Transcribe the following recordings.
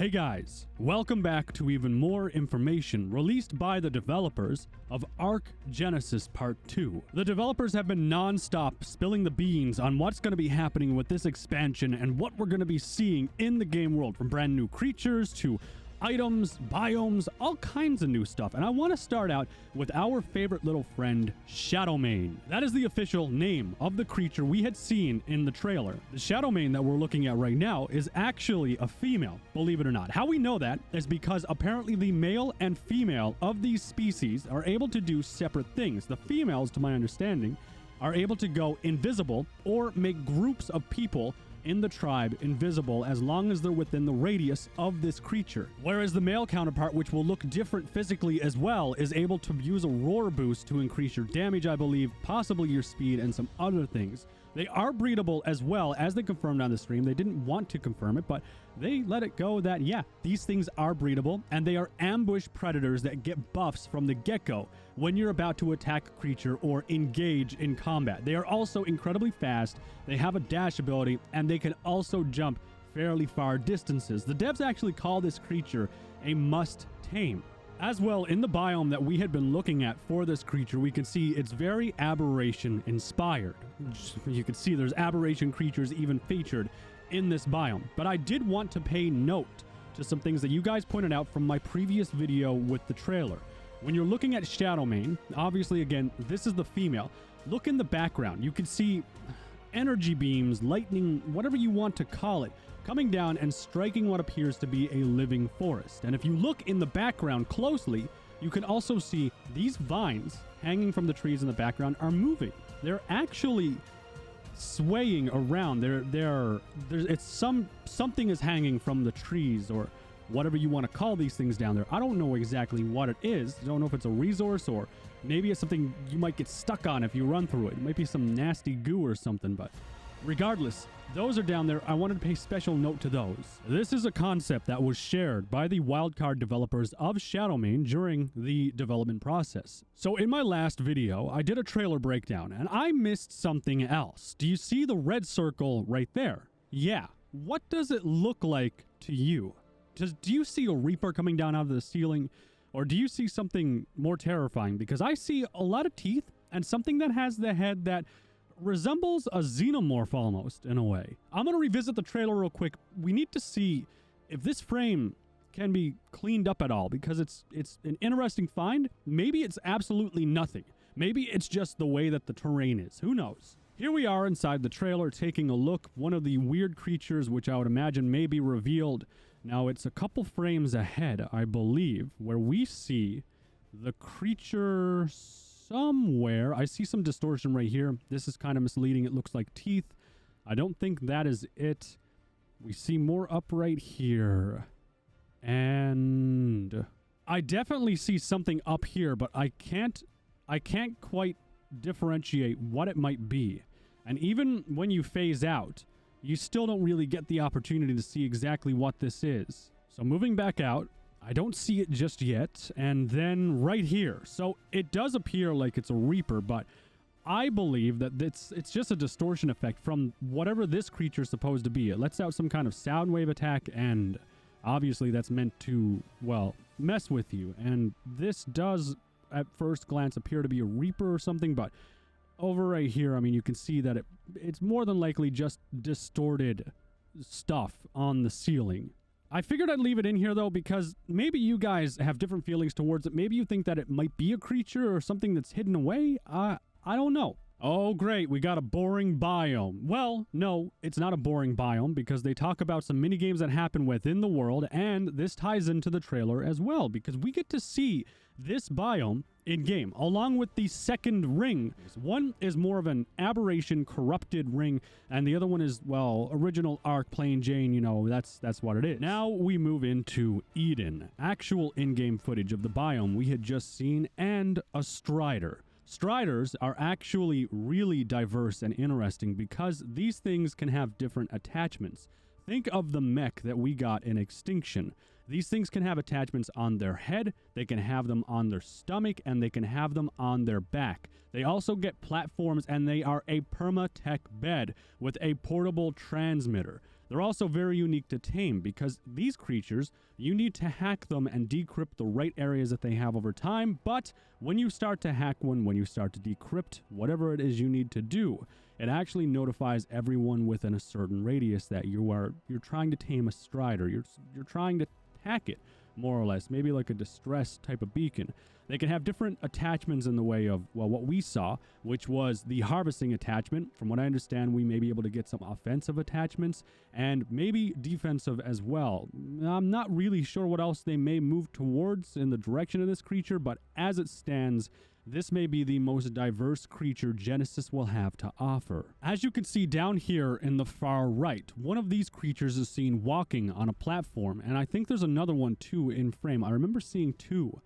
Hey guys, welcome back to even more information released by the developers of ARK Genesis Part 2. The developers have been non-stop spilling the beans on what's going to be happening with this expansion and what we're going to be seeing in the game world, from brand new creatures to items, biomes, all kinds of new stuff. And I want to start out with our favorite little friend, Shadowmane. That is the official name of the creature we had seen in the trailer. The Shadowmane that we're looking at right now is actually a female, believe it or not. How we know that is because apparently the male and female of these species are able to do separate things. The females, to my understanding, are able to go invisible or make groups of people in the tribe invisible as long as they're within the radius of this creature. Whereas the male counterpart, which will look different physically as well, is able to use a roar boost to increase your damage, I believe, possibly your speed, and some other things. They are breedable as well, as they confirmed on the stream. They didn't want to confirm it, but they let it go that, yeah, these things are breedable, and they are ambush predators that get buffs from the get-go when you're about to attack a creature or engage in combat. They are also incredibly fast, they have a dash ability, and they can also jump fairly far distances. The devs actually call this creature a must-tame. As well, in the biome that we had been looking at for this creature, we can see it's very aberration inspired. You can see there's aberration creatures even featured in this biome. But I did want to pay note to some things that you guys pointed out from my previous video with the trailer. When you're looking at Shadowmane, obviously, again, this is the female. Look in the background. You can see energy beams, lightning, whatever you want to call it, coming down and striking what appears to be a living forest. And if you look in the background closely, you can also see these vines hanging from the trees in the background are moving. They're actually swaying around. Something is hanging from the trees, or whatever you want to call these things down there. I don't know exactly what it is. I don't know if it's a resource, or maybe it's something you might get stuck on if you run through it. It might be some nasty goo or something, but regardless, those are down there. I wanted to pay special note to those. This is a concept that was shared by the wildcard developers of Shadowmane during the development process. So in my last video, I did a trailer breakdown, and I missed something else. Do you see the red circle right there? Yeah. What does it look like to you? Do you see a Reaper coming down out of the ceiling? Or do you see something more terrifying? Because I see a lot of teeth and something that has the head that resembles a xenomorph almost, in a way. I'm going to revisit the trailer real quick. We need to see if this frame can be cleaned up at all, because it's an interesting find. Maybe it's absolutely nothing. Maybe it's just the way that the terrain is. Who knows? Here we are inside the trailer taking a look. One of the weird creatures, which I would imagine may be revealed. Now, it's a couple frames ahead, I believe, where we see the creature somewhere. I see some distortion right here. This is kind of misleading. It looks like teeth. I don't think that is it. We see more up right here. And I definitely see something up here, but I can't quite differentiate what it might be. And even when you phase out, you still don't really get the opportunity to see exactly what this is. So moving back out, I don't see it just yet. And then right here. So it does appear like it's a Reaper, but I believe that it's just a distortion effect from whatever this creature is supposed to be. It lets out some kind of sound wave attack, and obviously that's meant to, well, mess with you. And this does, at first glance, appear to be a Reaper or something, but over right here, I mean, you can see that it's more than likely just distorted stuff on the ceiling. I figured I'd leave it in here, though, because maybe you guys have different feelings towards it. Maybe you think that it might be a creature or something that's hidden away. I don't know. Oh, great. We got a boring biome. Well, no, it's not a boring biome, because they talk about some minigames that happen within the world, and this ties into the trailer as well, because we get to see this biome in-game, along with the second ring. One is more of an aberration, corrupted ring, and the other one is, well, original ARK, plain Jane, you know, that's what it is. Now we move into Eden. Actual in-game footage of the biome we had just seen, and a Strider. Striders are actually really diverse and interesting because these things can have different attachments. Think of the mech that we got in Extinction. These things can have attachments on their head, they can have them on their stomach, and they can have them on their back. They also get platforms, and they are a perma-tech bed with a portable transmitter. They're also very unique to tame because these creatures, you need to hack them and decrypt the right areas that they have over time. But when you start to hack one, when you start to decrypt whatever it is you need to do, it actually notifies everyone within a certain radius that you're trying to tame a strider. You're trying to hack it, more or less, maybe like a distress type of beacon. They can have different attachments in the way of, well, what we saw, which was the harvesting attachment. From what I understand, we may be able to get some offensive attachments and maybe defensive as well. I'm not really sure what else they may move towards in the direction of this creature, but as it stands, this may be the most diverse creature Genesis will have to offer. As you can see down here in the far right, one of these creatures is seen walking on a platform, and I think there's another one too in frame. I remember seeing two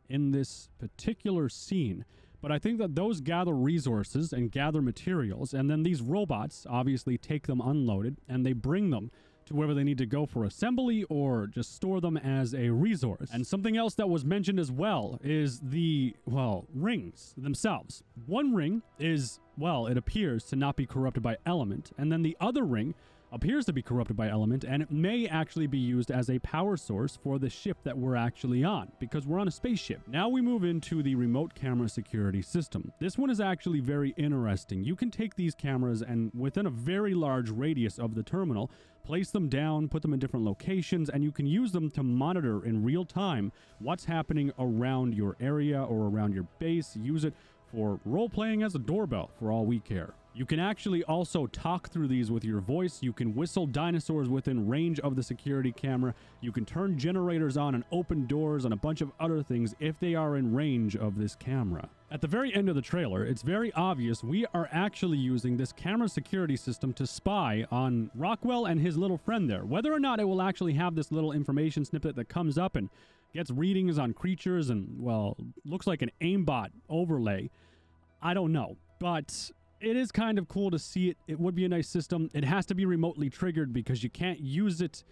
in this particular scene, but I think that those gather resources and gather materials, and then these robots obviously take them unloaded and they bring them to wherever they need to go for assembly or just store them as a resource. And something else that was mentioned as well is the, well, rings themselves. One ring is, well, it appears to not be corrupted by element, and then the other ring appears to be corrupted by element, and it may actually be used as a power source for the ship that we're actually on, because we're on a spaceship. Now we move into the remote camera security system. This one is actually very interesting. You can take these cameras and within a very large radius of the terminal, place them down, put them in different locations, and you can use them to monitor in real time what's happening around your area or around your base. Use it for role-playing as a doorbell for all we care. You can actually also talk through these with your voice. You can whistle dinosaurs within range of the security camera. You can turn generators on and open doors and a bunch of other things if they are in range of this camera. At the very end of the trailer, it's very obvious we are actually using this camera security system to spy on Rockwell and his little friend there. Whether or not it will actually have this little information snippet that comes up and gets readings on creatures and, well, looks like an aimbot overlay, I don't know. But it is kind of cool to see it. It would be a nice system. It has to be remotely triggered because you can't use it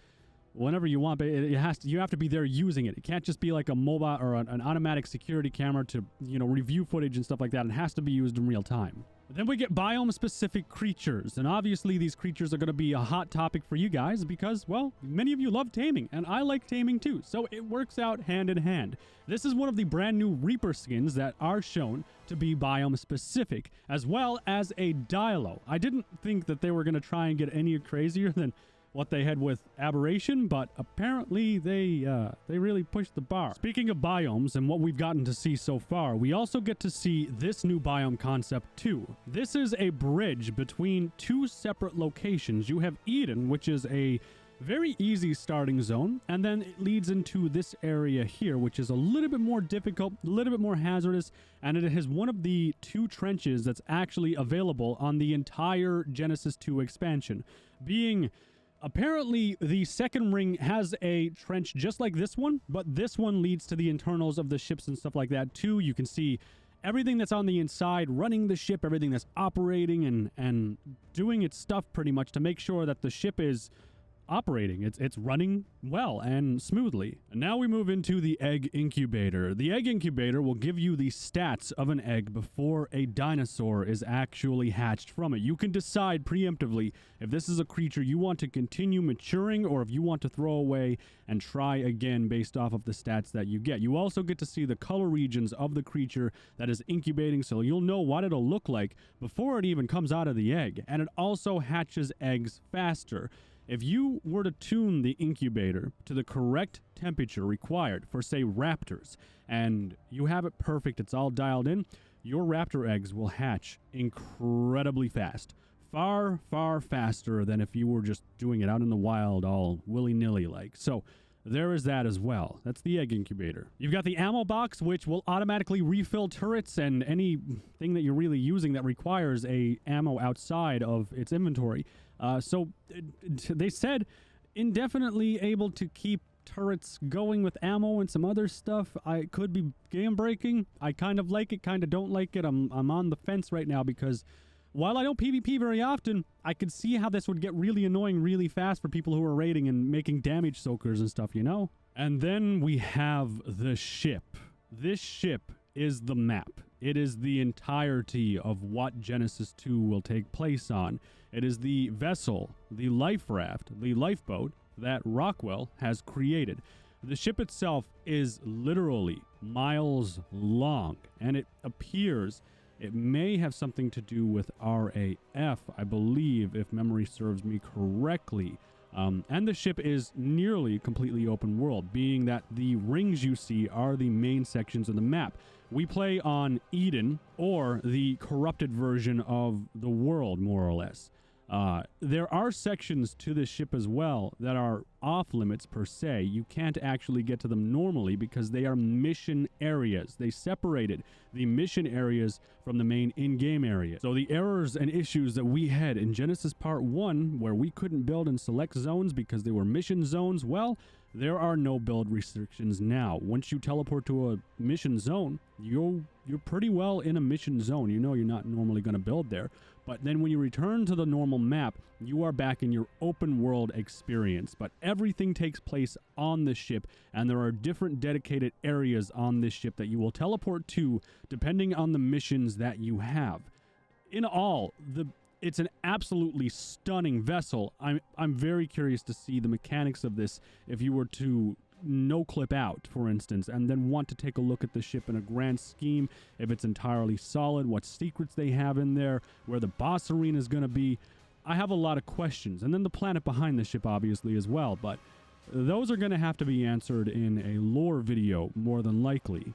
whenever you want, but you have to be there using it. It can't just be like a mobile or an automatic security camera to, you know, review footage and stuff like that. It has to be used in real time. But then we get biome-specific creatures, and obviously these creatures are going to be a hot topic for you guys because, well, many of you love taming, and I like taming too, so it works out hand in hand. This is one of the brand new Reaper skins that are shown to be biome-specific, as well as a Dilo. I didn't think that they were going to try and get any crazier than what they had with Aberration, but apparently they really pushed the bar. Speaking of biomes and what we've gotten to see so far, we also get to see this new biome concept too. This is a bridge between two separate locations. You have Eden, which is a very easy starting zone, and then it leads into this area here, which is a little bit more difficult, a little bit more hazardous, and it has one of the two trenches that's actually available on the entire Genesis 2 expansion, being apparently, the second ring has a trench just like this one, but this one leads to the internals of the ships and stuff like that too. You can see everything that's on the inside, running the ship, everything that's operating and doing its stuff pretty much to make sure that the ship is operating. It's running well and smoothly. And now we move into the egg incubator. The egg incubator will give you the stats of an egg before a dinosaur is actually hatched from it. You can decide preemptively if this is a creature you want to continue maturing or if you want to throw away and try again based off of the stats that you get. You also get to see the color regions of the creature that is incubating, so you'll know what it'll look like before it even comes out of the egg. And it also hatches eggs faster. If you were to tune the incubator to the correct temperature required for, say, raptors, and you have it perfect, it's all dialed in, your raptor eggs will hatch incredibly fast. Far, far faster than if you were just doing it out in the wild all willy-nilly like. So there is that as well. That's the egg incubator. You've got the ammo box, which will automatically refill turrets and anything that you're really using that requires a ammo outside of its inventory. So they said indefinitely able to keep turrets going with ammo and some other stuff. I could be game breaking. I kind of like it, kind of don't like it. I'm on the fence right now because while I don't PvP very often, I could see how this would get really annoying really fast for people who are raiding and making damage soakers and stuff, you know? And then we have the ship. This ship is the map. It is the entirety of what Genesis 2 will take place on. It is the vessel, the life raft, the lifeboat that Rockwell has created. The ship itself is literally miles long, and it appears it may have something to do with RAF, I believe, if memory serves me correctly. And the ship is nearly completely open world, being that the rings you see are the main sections of the map. We play on Eden, or the corrupted version of the world, more or less. There are sections to this ship as well that are off limits per se. You can't actually get to them normally because they are mission areas. They separated the mission areas from the main in-game area. So the errors and issues that we had in Genesis Part 1, where we couldn't build in select zones because they were mission zones, well, there are no build restrictions now. Once you teleport to a mission zone, you're pretty well in a mission zone. You know you're not normally going to build there. But then when you return to the normal map, you are back in your open world experience. But everything takes place on the ship, and there are different dedicated areas on this ship that you will teleport to depending on the missions that you have. In all, it's an absolutely stunning vessel. I'm very curious to see the mechanics of this if you were to no clip out, for instance, and then want to take a look at the ship in a grand scheme, if it's entirely solid, what secrets they have in there, where the boss arena is going to be. I have a lot of questions, and then the planet behind the ship obviously as well, but those are going to have to be answered in a lore video more than likely.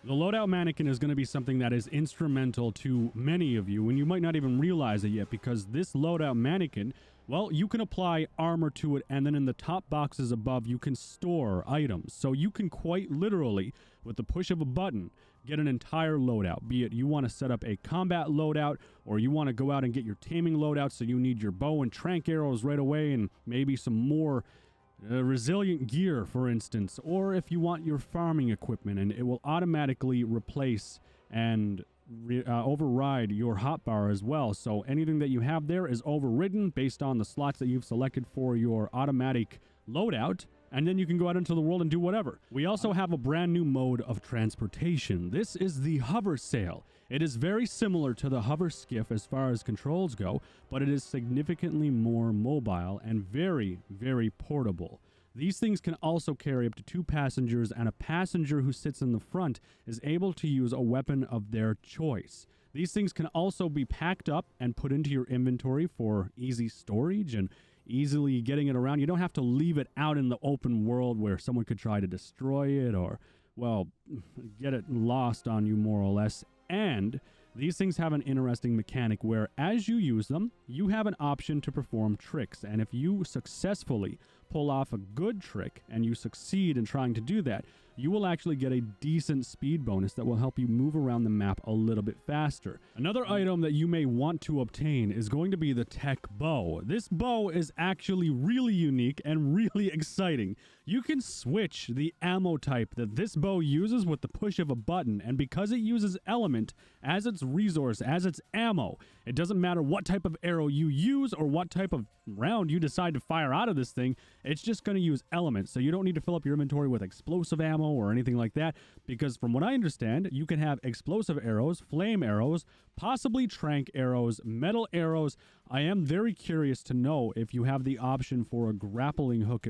The loadout mannequin is going to be something that is instrumental to many of you, and you might not even realize it yet, because this loadout mannequin, well, you can apply armor to it, and then in the top boxes above, you can store items. So you can quite literally, with the push of a button, get an entire loadout. Be it you want to set up a combat loadout, or you want to go out and get your taming loadout, so you need your bow and trank arrows right away, and maybe some more resilient gear, for instance. Or if you want your farming equipment, and it will automatically replace and override your hotbar as well. So anything that you have there is overridden based on the slots that you've selected for your automatic loadout, and then you can go out into the world and do whatever. We also have a brand new mode of transportation. This is the hover sail. It is very similar to the hover skiff as far as controls go, but it is significantly more mobile and very, very portable. These things can also carry up to 2 passengers, and a passenger who sits in the front is able to use a weapon of their choice. These things can also be packed up and put into your inventory for easy storage and easily getting it around. You don't have to leave it out in the open world where someone could try to destroy it or, well, get it lost on you more or less. And these things have an interesting mechanic where as you use them, you have an option to perform tricks. And if you successfully pull off a good trick and you succeed in trying to do that, you will actually get a decent speed bonus that will help you move around the map a little bit faster. Another item that you may want to obtain is going to be the tech bow. This bow is actually really unique and really exciting. You can switch the ammo type that this bow uses with the push of a button, and because it uses element as its resource, as its ammo, it doesn't matter what type of arrow you use or what type of round you decide to fire out of this thing, it's just going to use elements. So you don't need to fill up your inventory with explosive ammo or anything like that, because from what I understand, you can have explosive arrows, flame arrows, possibly trank arrows, metal arrows. I am very curious to know if you have the option for a grappling hook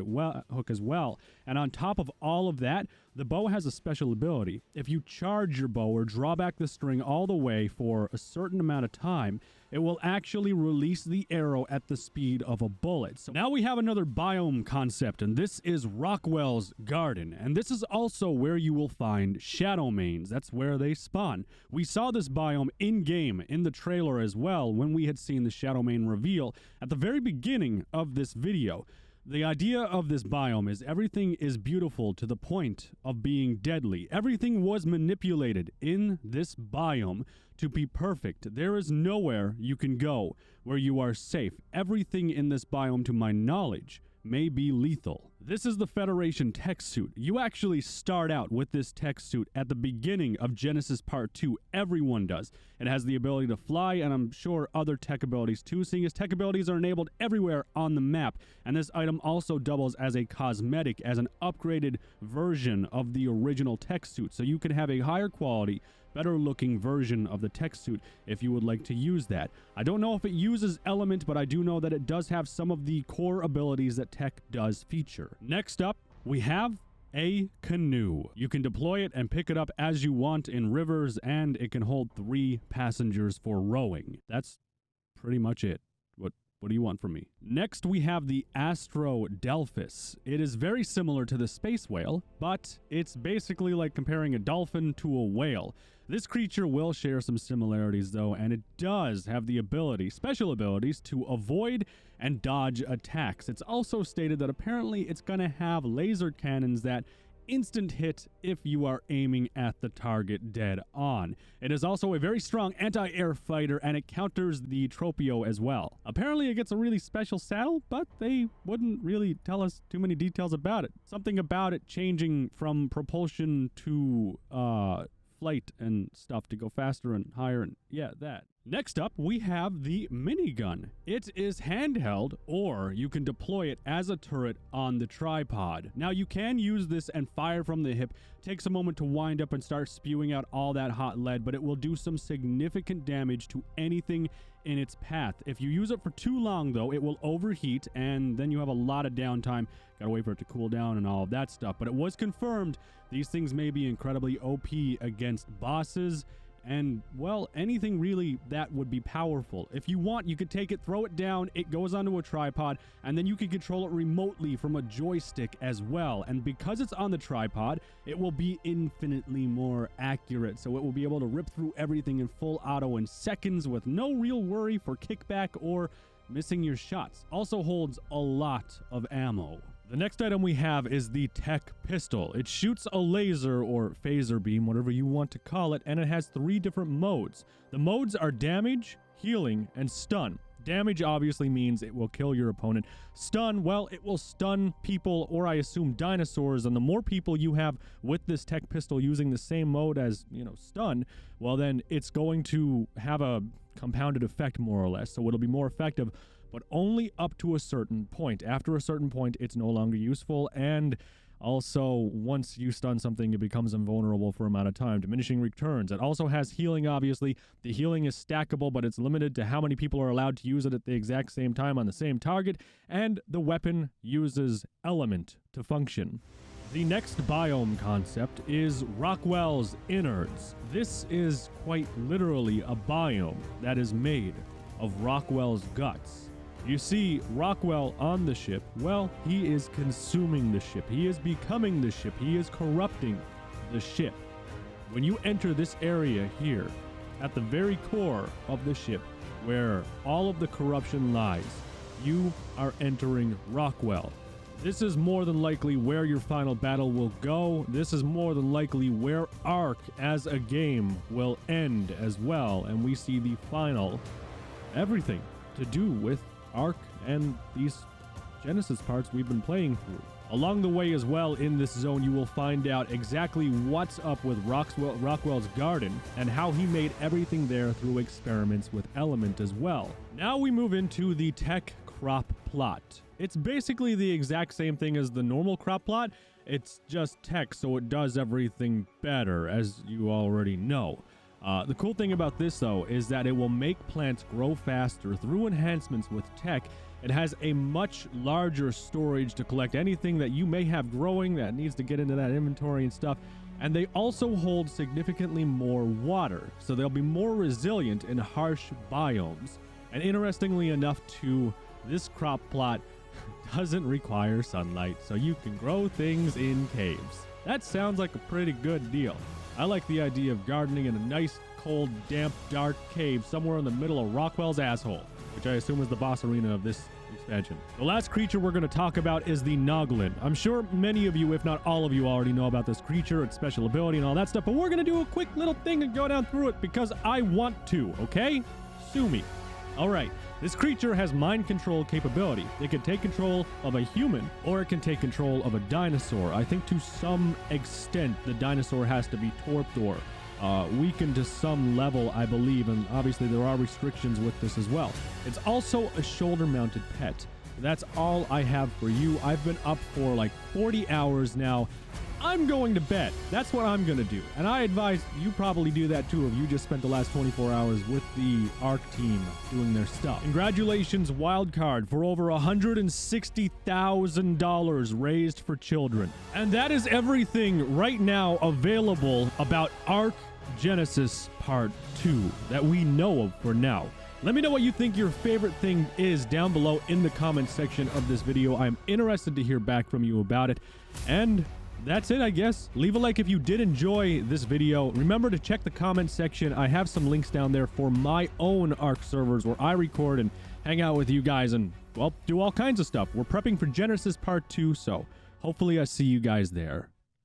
as well. And on top of all of that, the bow has a special ability. If you charge your bow or draw back the string all the way for a certain amount of time, it will actually release the arrow at the speed of a bullet. So now we have another biome concept, and this is Rockwells Garden. And this is also where you will find Shadowmanes. That's where they spawn. We saw this biome in-game in the trailer as well when we had seen the Shadowmane reveal at the very beginning of this video. The idea of this biome is everything is beautiful to the point of being deadly. Everything was manipulated in this biome to be perfect. There is nowhere you can go where you are safe. Everything in this biome, to my knowledge, may be lethal. This is the Federation tech suit. You actually start out with this tech suit at the beginning of Genesis Part 2. Everyone does. It has the ability to fly, and I'm sure other tech abilities too, seeing as tech abilities are enabled everywhere on the map. And this item also doubles as a cosmetic, as an upgraded version of the original tech suit. So you can have a higher quality, better looking version of the tech suit if you would like to use that. I don't know if it uses element, but I do know that it does have some of the core abilities that tech does feature. Next up, we have a canoe. You can deploy it and pick it up as you want in rivers, and it can hold 3 passengers for rowing. That's pretty much it. What do you want from me? Next, we have the Astrodelphis. It is very similar to the space whale, but it's basically like comparing a dolphin to a whale. This creature will share some similarities though, and it does have the ability, special abilities, to avoid and dodge attacks. It's also stated that apparently it's going to have laser cannons that instant hit if you are aiming at the target dead on. It is also a very strong anti-air fighter, and it counters the Tropio as well. Apparently it gets a really special saddle, but they wouldn't really tell us too many details about it. Something about it changing from propulsion to flight and stuff to go faster and higher, and yeah, that. Next up, we have the minigun. It is handheld, or you can deploy it as a turret on the tripod. Now, you can use this and fire from the hip. Takes a moment to wind up and start spewing out all that hot lead, but it will do some significant damage to anything in its path. If you use it for too long, though, it will overheat, and then you have a lot of downtime. Gotta wait for it to cool down and all of that stuff. But it was confirmed these things may be incredibly OP against bosses, and, well, anything really that would be powerful. If you want, you could take it, throw it down, it goes onto a tripod, and then you can control it remotely from a joystick as well. And because it's on the tripod, it will be infinitely more accurate, so it will be able to rip through everything in full auto in seconds with no real worry for kickback or missing your shots. Also holds a lot of ammo. The next item we have is the tech pistol. It shoots a laser or phaser beam, whatever you want to call it, and it has 3 different modes. The modes are damage, healing, and stun. Damage obviously means it will kill your opponent. Stun, well, it will stun people, or I assume dinosaurs, and the more people you have with this tech pistol using the same mode as, stun, well then it's going to have a compounded effect more or less, so it'll be more effective, but only up to a certain point. After a certain point, it's no longer useful, and also, once you stun something, it becomes invulnerable for an amount of time. Diminishing returns. It also has healing, obviously. The healing is stackable, but it's limited to how many people are allowed to use it at the exact same time on the same target, and the weapon uses element to function. The next biome concept is Rockwells Inners. This is quite literally a biome that is made of Rockwell's guts. You see Rockwell on the ship, well, he is consuming the ship. He is becoming the ship. He is corrupting the ship. When you enter this area here, at the very core of the ship, where all of the corruption lies, you are entering Rockwell. This is more than likely where your final battle will go. This is more than likely where ARK as a game will end as well. And we see the final, everything to do with ARK and these Genesis parts we've been playing through. Along the way as well in this zone, you will find out exactly what's up with Rockwell's Garden and how he made everything there through experiments with element as well. Now we move into the tech crop plot. It's basically the exact same thing as the normal crop plot. It's just tech, so it does everything better, as you already know. The cool thing about this, though, is that it will make plants grow faster through enhancements with tech. It has a much larger storage to collect anything that you may have growing that needs to get into that inventory and stuff. And they also hold significantly more water, so they'll be more resilient in harsh biomes. And interestingly enough, too, this crop plot doesn't require sunlight, so you can grow things in caves. That sounds like a pretty good deal. I like the idea of gardening in a nice, cold, damp, dark cave somewhere in the middle of Rockwell's asshole, which I assume is the boss arena of this expansion. The last creature we're going to talk about is the Noglin. I'm sure many of you, if not all of you, already know about this creature, its special ability and all that stuff, but we're going to do a quick little thing and go down through it because I want to, okay? Sue me. All right. This creature has mind control capability. It can take control of a human, or it can take control of a dinosaur. I think to some extent the dinosaur has to be torped or weakened to some level, I believe, and obviously there are restrictions with this as well. It's also a shoulder-mounted pet. That's all I have for you. I've been up for like 40 hours now. I'm going to bed. That's what I'm going to do. And I advise you probably do that too if you just spent the last 24 hours with the ARK team doing their stuff. Congratulations, Wildcard, for over $160,000 raised for children. And that is everything right now available about ARK Genesis Part 2 that we know of for now. Let me know what you think your favorite thing is down below in the comment section of this video. I'm interested to hear back from you about it. And that's it, I guess. Leave a like if you did enjoy this video. Remember to check the comment section. I have some links down there for my own ARK servers where I record and hang out with you guys and, well, do all kinds of stuff. We're prepping for Genesis Part 2, so hopefully I see you guys there.